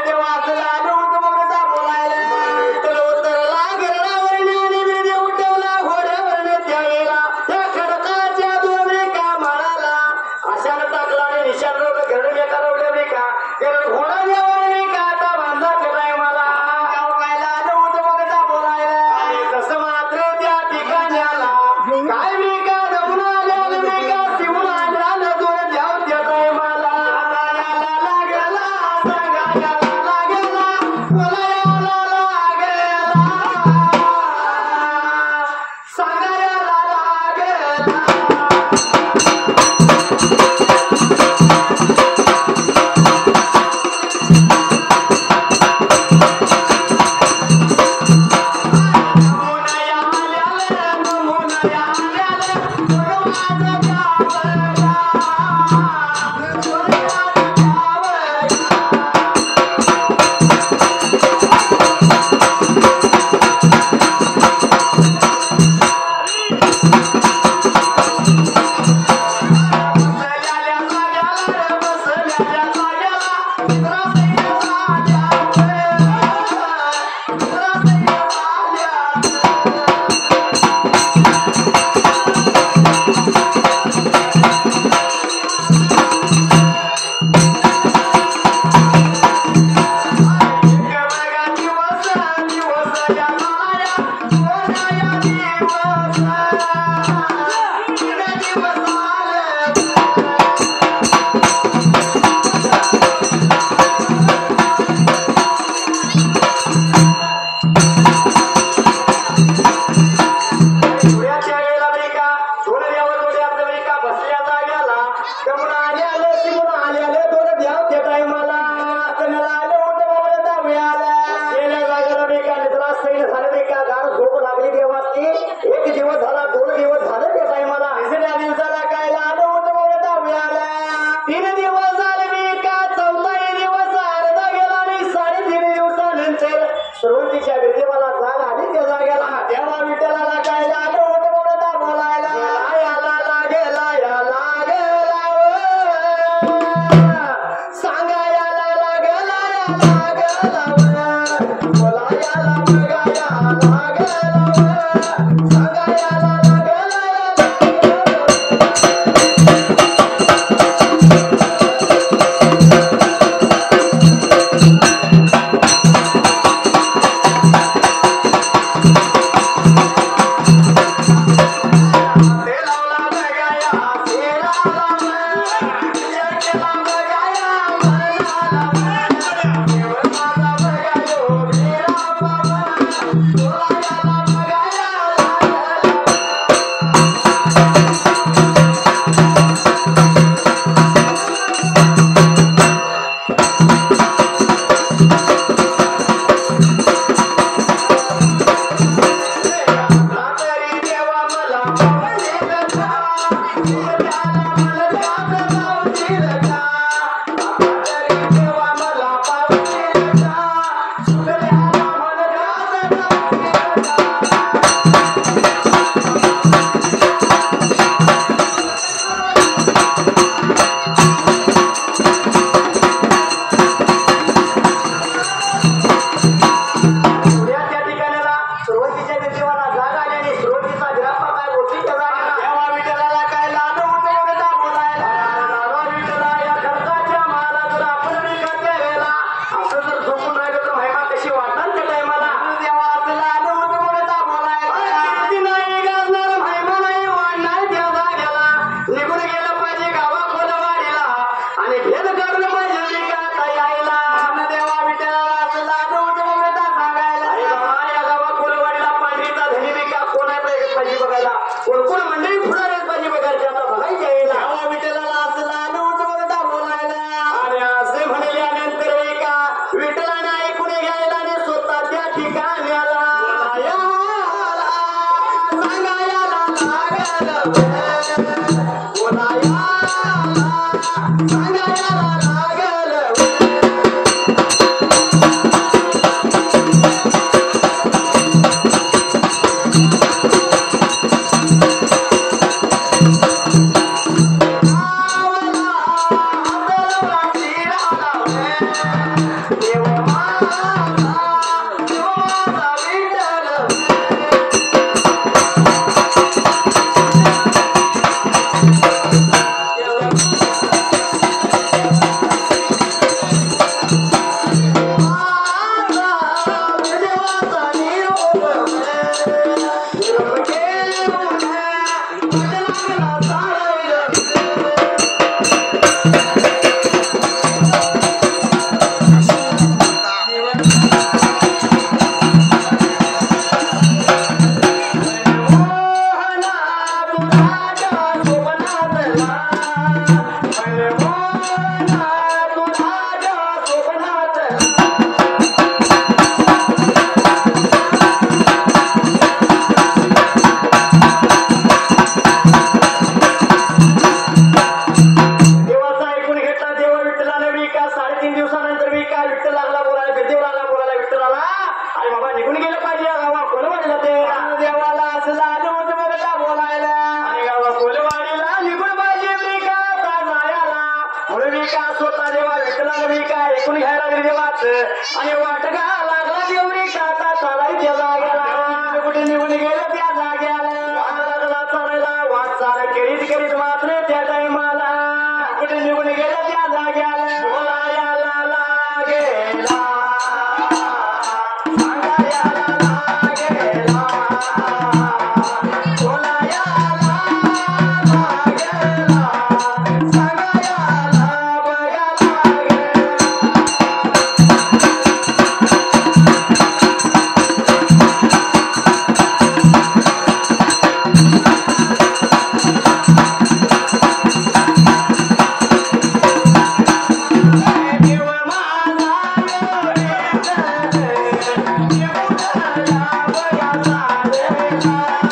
देवा असला बोलायला देवा विठ्ठलाला काय झालं होतं बोलता बोलायला याला लागेला सांगा याला लागेला बोला याला बघा सांगा याला आणि वाटगा लागला देवरी काटा चालाय त्या जाग्याला कुठे निघून गेलं त्या जाग्याला लागला चालायला वाट चाल करीत मात्र त्या टायमाला कुठे निघून गेलं त्या जाग्याला बोलायला लागेला सांगायला लागेला बोलायला लागेला सांगायला Yeah.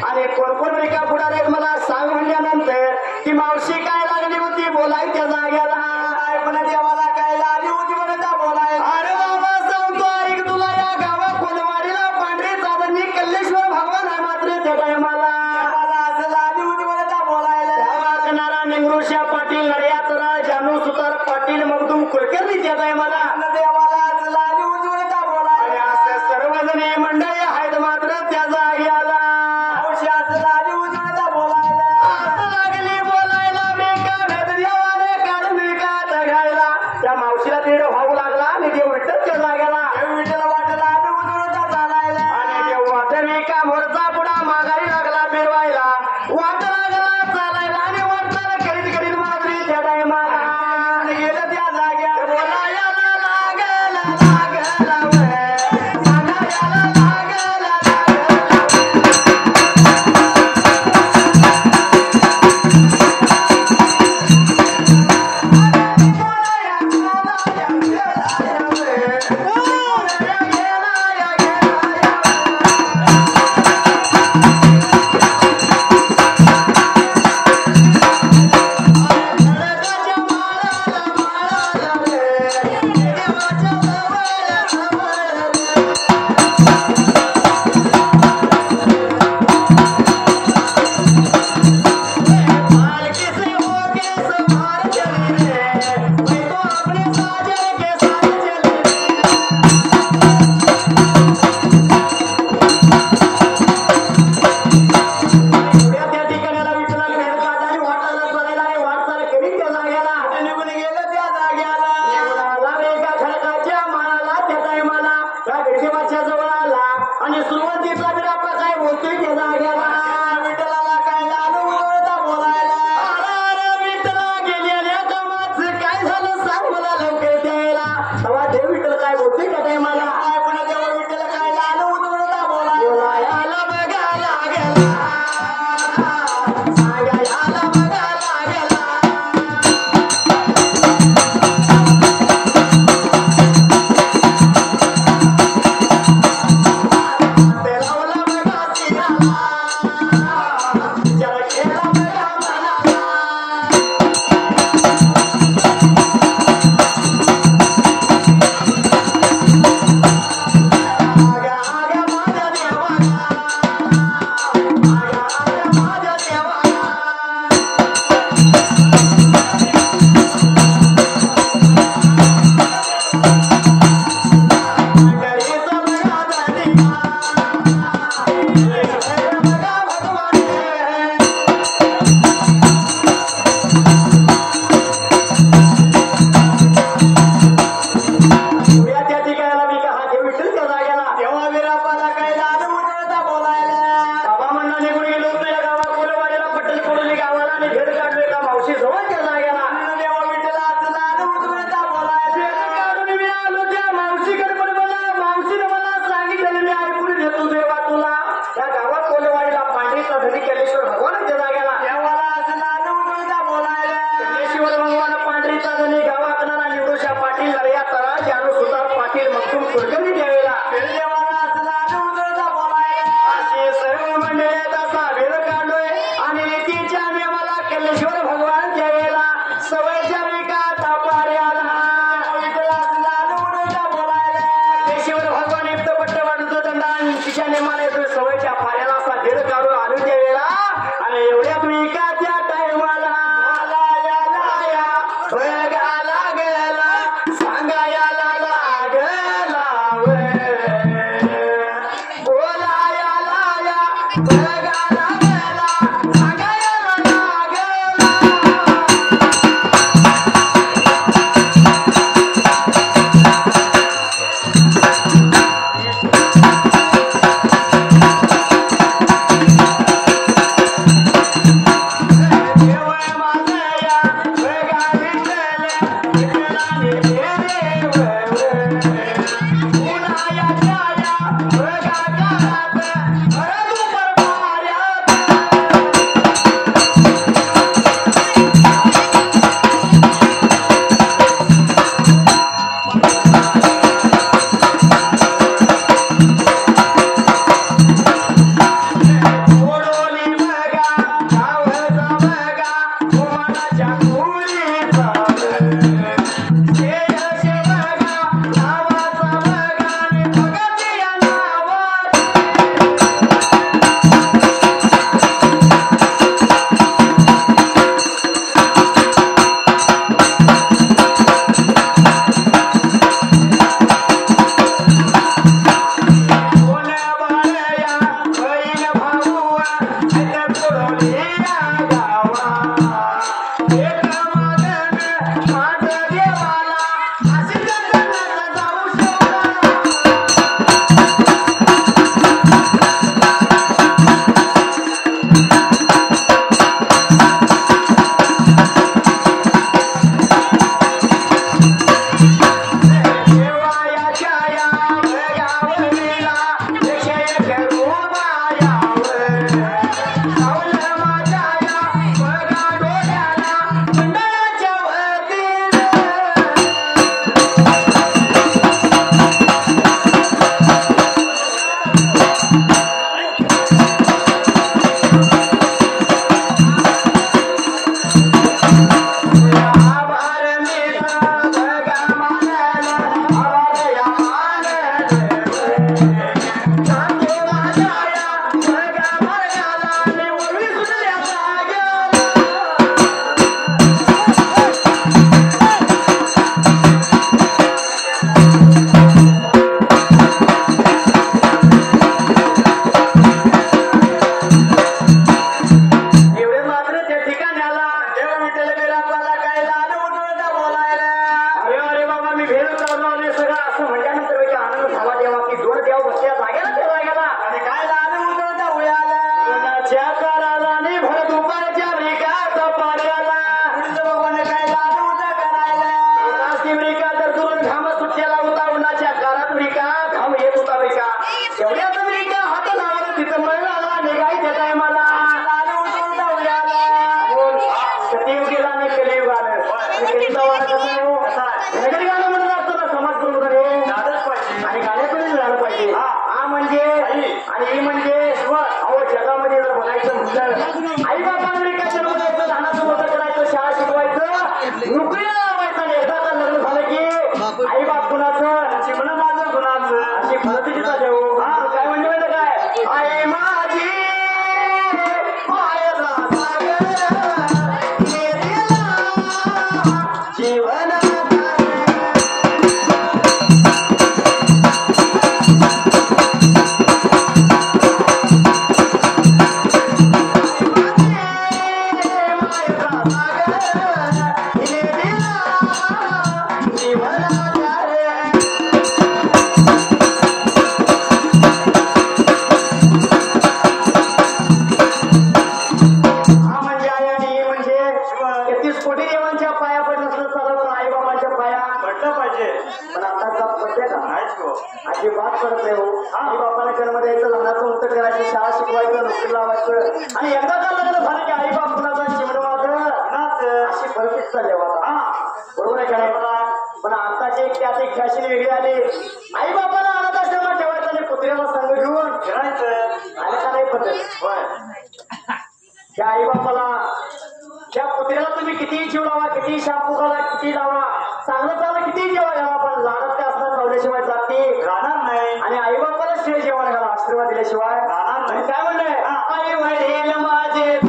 आणि कोण रिका पुढारे मला सांग म्हणल्यानंतर की मावशी काय लागली होती बोलाय त्या जाग्याला पण देवाला काय लागली होती म्हणून त्या बोलाय अरे बाबा सांगतो ऐक तुला या गावा कोलवाडीला पांढरी चांदणी कल्लेश्वर भगवान आहे मात्र त्या टायमाला असं लागली होती म्हणून त्या बोलायला वाकणारा निंगरुषा पाटील नड्यातरा जानू सुतार पाटील मगदूम कुलकर्णी त्या टायमाला देवाला असं लागली होती म्हणून त्या बोलाय असं सर्वजणी मंडळी आहेत मात्र त्या जाग्याला मावशी असं लागली होती म्हणून त्या बोलायला असं लागली बोलायला मी का भेद देवाने काढून विकात घ्यायला त्या मावशीला तीड व्हावं लागला आणि देव विठ्ठल त्या जाग्याला विठ्ठल वाटला आणि उठून त्या चालायला आणि देव वाटवी का मोरचा पुढा माघारी लागला फिरवायला वाट लागला चालायला आणि वाटचाल करीत करीत मागली त्या टायमाला गेलं त्या जाग्यात बोलायला लागला लागला सांगायला लागला आणि सुरुवातीचा बिरापा काय बोलतोय त्या जाग्याला विठ्ठलाला काय लालू उडवता बोलायला अरे विठ्ठला गेलेल्या कामाचं काय झालं सांग मला लवकर द्यायला तेव्हा देव विठ्ठल काय बोलतोय त्या टायमाला काय पण देव विठ्ठल काय लालू उडवता बोलायला बघा लागला सांगायला बघा लागला सवयच्या पायाला असा दीड काढून आणून द्यावेला आणि एवढ्यात विकाच्या टायमाला लागला सांगायला लागला बोलायला लागला सांगायला लागला त्या काळाला आणि भर दुपारच्या ब्रिकाचा पाण्याला भगवान काय लाडू होता करायला ब्रिका तर करून घाम सुट्ट्याला होता उन्हाच्या काळात ब्रिका घाम येत होता ब्रिका एवढ्याच ब्रिका हात लावला तिथं मळला निघायच्या टायमाला लाडू उठून जाऊयाला सत्ययुगीला आणि कलियुगाला कलियुगा वाला कसा आहे हो नगरी गाणं म्हणत असतो ना समाज बरोबर आहे आणि गाण्यातूनच झालं पाहिजे हा म्हणजे आणि ही म्हणजे अहो जगामध्ये जर बघायचं म्हटलं आई बापांकडे काय जन्म द्यायचं लहानाचं मोठं करायचं शाळा शिकवायचं नोकरीला लावायचं आणि एकदा का लग्न झालं की आई बाप कुणाचं चिमणं माझं कुणाचं अशी फलतीची चालू हो हा काय म्हणजे माहिती काय आई माझी मायेचा सागर जीवन अजिबात करत नाही हो आई बापाला जन्म द्यायचं लग्नाचं मोठं करायचं शाळा शिकवायचं नोकरी लावायचं आणि एकदा का लग्न झालं की आई बाप कुणाचा चिमण माझं अशी परिस्थिती चालली आता बरोबर आहे का नाही मला पण आताची एक त्यात एक फॅशन वेगळी आली आई बापाला अनाथ आश्रमात ठेवायचं आणि कुत्र्याला संघ घेऊन फिरायचं आलं का नाही पद्धत होय त्या आई बापाला त्या कुत्र्याला तुम्ही कितीही जीव लावा कितीही शापू घाला किती लावा चांगलं चांगलं कितीही जेव्हा घाला पण लाडत त्या असतात ठेवल्याशिवाय जाते राहणार नाही आणि आई बापाला श्रेय जेवण घाला आशीर्वाद दिल्याशिवाय राहणार नाही काय म्हणलंय आई वडील माझे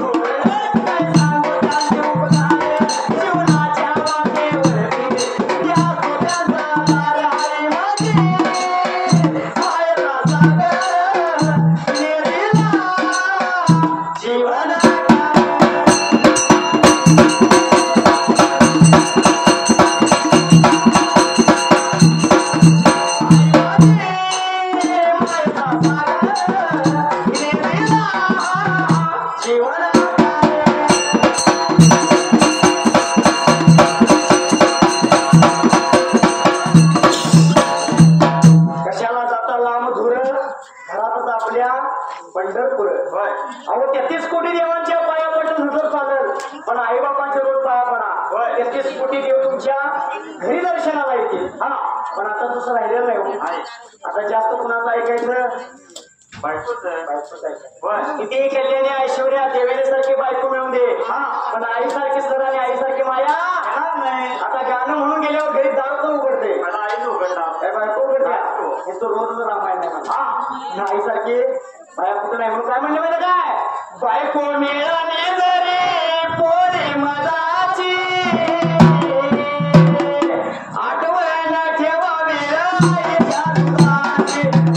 पंढरपूर अहो 33 कोटी देवांच्या पाया पडून नजर चालेल पण आई बापांच्या रोज पाया पडा 33 कोटी देव तुमच्या घरी दर्शनाला येतील हा पण आता तसं राहिलेलं नाही आता जास्त कुणाचं ऐकायचं किती कल्याणी ऐश्वर्या देवेने सारखी बायको मिळून दे हा पण आईसारखी सर आणि आईसारखी माया नाही आता गाणं म्हणून गेल्यावर घरी दार तर उघडते आई उघडणार बायको उघडते हे तो रोज रामायण आहे आईसारखी बाया कुठं नाही म्हणून काय म्हणले माहिती काय बायको मिळाले जरे पोरे मदाची आठवण ठेवावी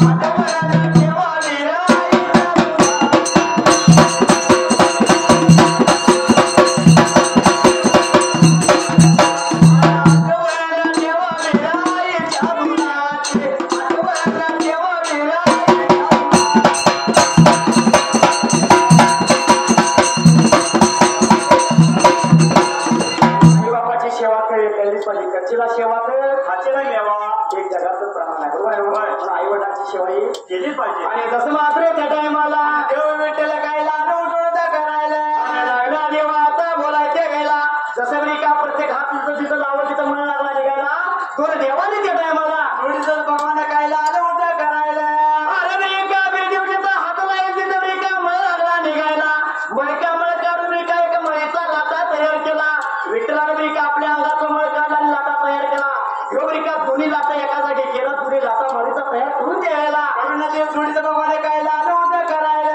आठवण ठेवावी कच्चीला सेवा कर खाचेला घ्यावा एक जगाचं प्रमाण आहे बरोबर आई वडिलांची सेवा ही केलीच पाहिजे आणि जसं मात्र त्या टायमाला देव विठ्ठल काय लाडू उठवता करायला लागला देवा आता बोलायचे गेला जसं मी का प्रत्येक हात तिथं लावलं तिथं मन लागला निघायला तो देवाने त्या टायमाला थोडीसं भगवान काय लाडू उठा करायला अरे नाही का बिरदेवजीचा हात लाईल तिथं मी का मळ लागला निघायला मळका मळ काढून मी काय एका मळीचा लाटा तयार केला विठ्ठलाने मी का आपल्या अंगाचा मळ काढला आणि लाटा तयार केला योगरिका दोन्ही लाटा एका जागी केला पुढे लाटा मळीचा तयार करून द्यायला म्हणून देव थोडीसं भगवान काय लाडू उठा करायला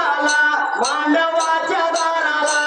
आला मांडवाच्या दाराला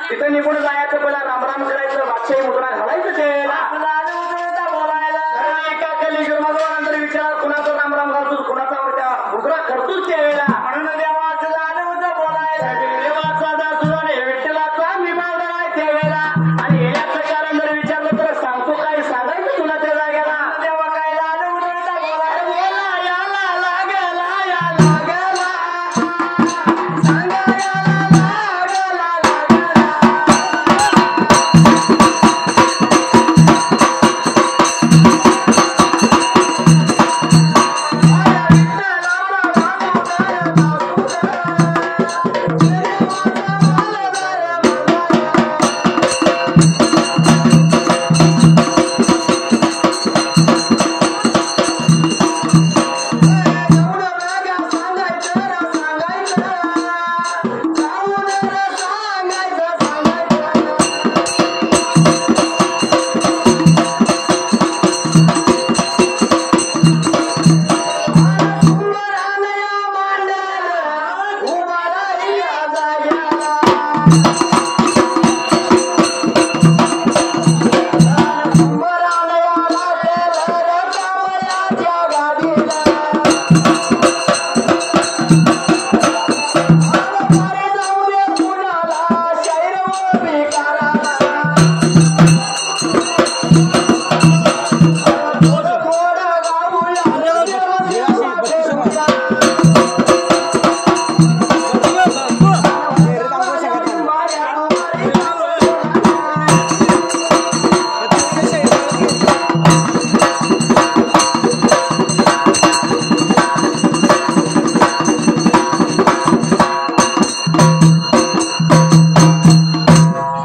तिथं निघून जायचं, पहिला रामराम करायचं, बादशाही मुद्रा घालायचं.